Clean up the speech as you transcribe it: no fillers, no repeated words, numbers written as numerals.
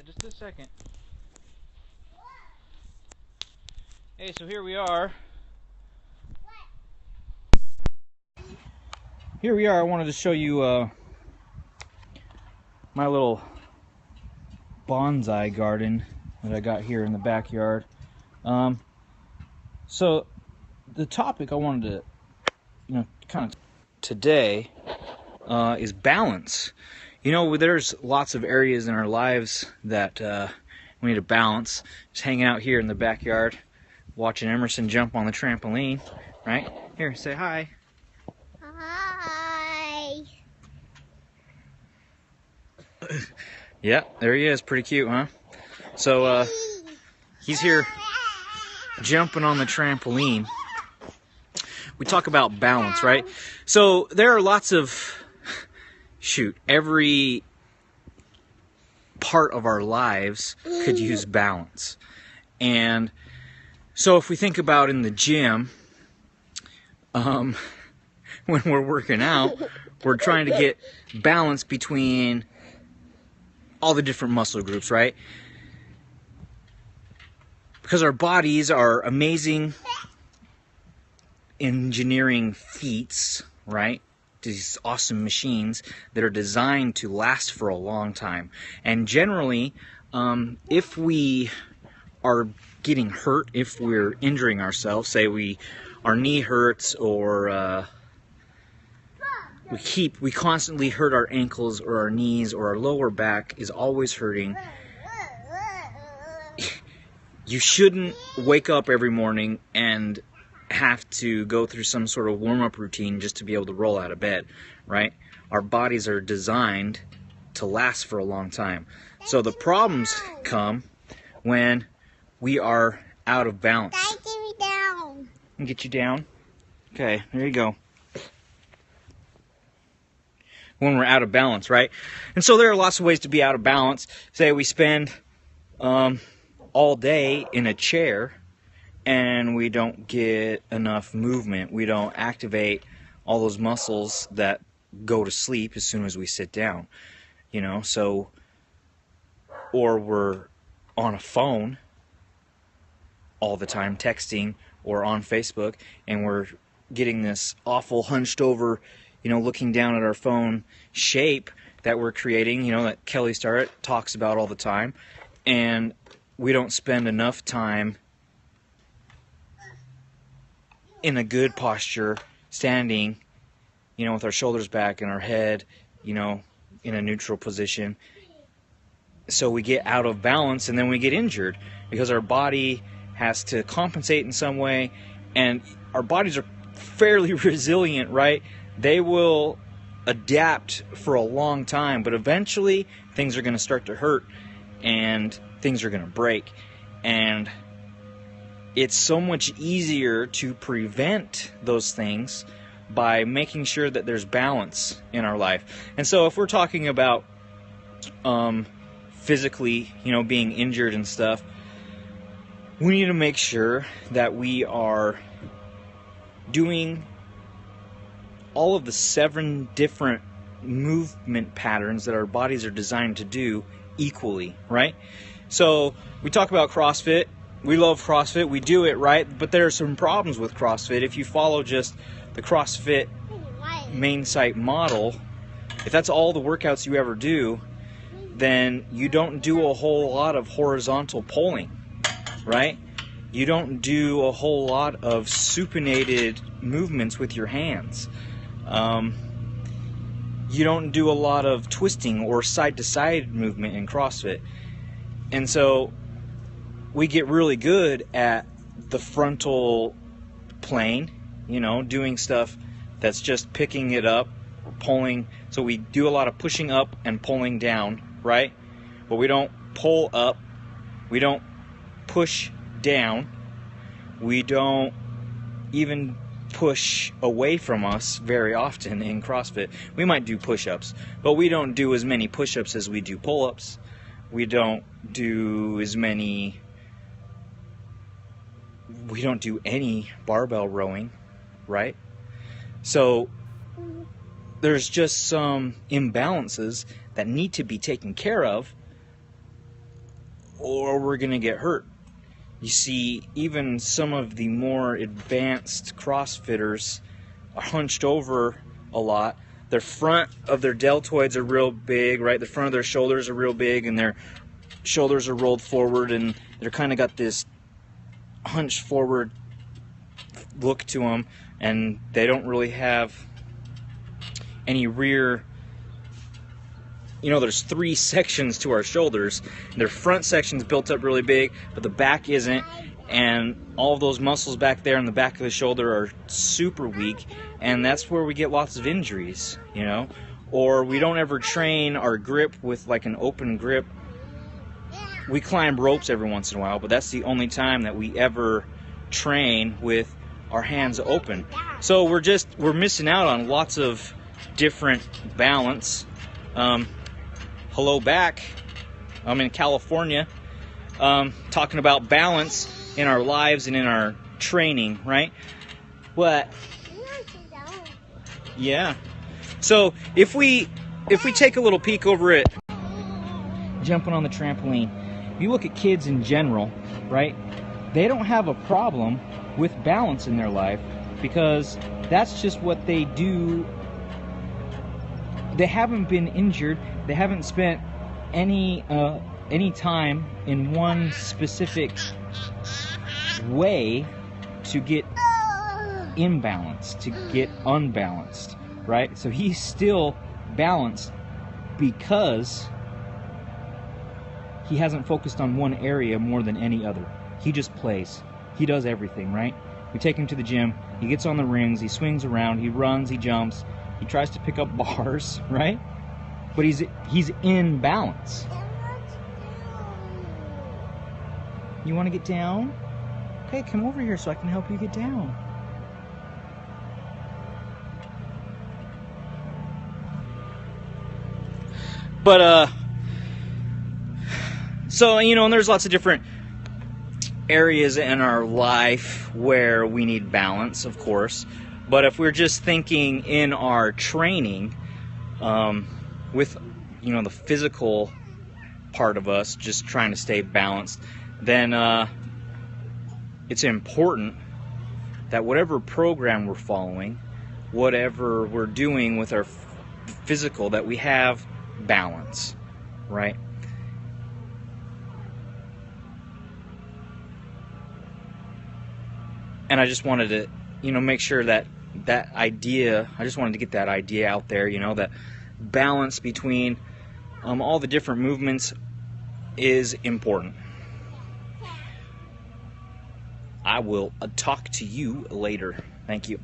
just a second. Hey, so here we are. I wanted to show you my little bonsai garden that I got here in the backyard. So the topic I wanted to, kind of today is balance. There's lots of areas in our lives that we need to balance. Just hanging out here in the backyard, watching Emerson jump on the trampoline, right? Here, say hi. Hi. Yeah, there he is. Pretty cute, huh? So he's here jumping on the trampoline. We talk about balance, right? So there are lots of, every part of our lives could use balance. And so if we think about in the gym, when we're working out, we're trying to get balance between all the different muscle groups, right? Because our bodies are amazing engineering feats, right? These awesome machines that are designed to last for a long time. And generally, if we are getting hurt, if we're injuring ourselves, say our knee hurts, or we constantly hurt our ankles or our knees, or our lower back is always hurting, you shouldn't wake up every morning and have to go through some sort of warm-up routine just to be able to roll out of bed, right? Our bodies are designed to last for a long time. So the problems come when we are out of balance. Dad, get me down. I'll get you down. Okay, there you go. When we're out of balance, right? And so there are lots of ways to be out of balance. Say we spend all day in a chair and we don't get enough movement. We don't activate all those muscles that go to sleep as soon as we sit down. So, or we're on a phone all the time, texting, or on Facebook, and we're getting this awful hunched over, looking down at our phone shape that we're creating, that Kelly Starrett talks about all the time. And we don't spend enough time in a good posture, standing, with our shoulders back and our head, in a neutral position. So we get out of balance, and then we get injured because our body has to compensate in some way, and our bodies are fairly resilient, right? They will adapt for a long time, but eventually things are going to start to hurt and things are going to break. And it's so much easier to prevent those things by making sure that there's balance in our life. And so if we're talking about physically, being injured and stuff, we need to make sure that we are doing all of the 7 different movement patterns that our bodies are designed to do equally, right? So we talk about CrossFit. We love CrossFit. We do it, right? But there are some problems with CrossFit. If you follow just the CrossFit main site model, if that's all the workouts you ever do, then you don't do a whole lot of horizontal pulling, right? You don't do a whole lot of supinated movements with your hands. You don't do a lot of twisting or side-to-side movement in CrossFit. And so we get really good at the frontal plane, doing stuff that's just picking it up, pulling. So we do a lot of pushing up and pulling down, right? But we don't pull up, we don't push down, we don't even push away from us very often in CrossFit. We might do push-ups, but we don't do as many push-ups as we do pull-ups. We don't do any barbell rowing, right? So there's just some imbalances that need to be taken care of or we're going to get hurt. You see, even some of the more advanced CrossFitters are hunched over a lot. Their front of their deltoids are real big, right? The front of their shoulders are real big, and their shoulders are rolled forward, and they're kind of got this hunched forward look to them, and they don't really have any rear. You know, there's 3 sections to our shoulders. Their front section's built up really big, but the back isn't, and all of those muscles back there in the back of the shoulder are super weak, and that's where we get lots of injuries, you know. Or we don't ever train our grip with like an open grip. We climb ropes every once in a while, but that's the only time that we ever train with our hands open. So we're missing out on lots of different balance. Hello back. I'm in California, talking about balance in our lives and in our training, right? What? Yeah. So if we take a little peek over at jumping on the trampoline, if you look at kids in general, right? They don't have a problem with balance in their life because that's just what they do. They haven't been injured. They haven't spent any time in one specific way to get imbalanced, to get unbalanced, right? So he's still balanced because he hasn't focused on one area more than any other. He just plays. He does everything, right? We take him to the gym. He gets on the rings. He swings around. He runs. He jumps. He tries to pick up bars, right? But he's in balance. You want to get down? Okay, come over here so I can help you get down. But so, you know, and there's lots of different areas in our life where we need balance, of course. But if we're just thinking in our training, with, you know, the physical part of us just trying to stay balanced, then it's important that whatever program we're following, whatever we're doing with our physical, that we have balance, right? And I just wanted to, you know, make sure that idea, I just wanted to get that idea out there, you know, that balance between all the different movements is important. I will talk to you later. Thank you.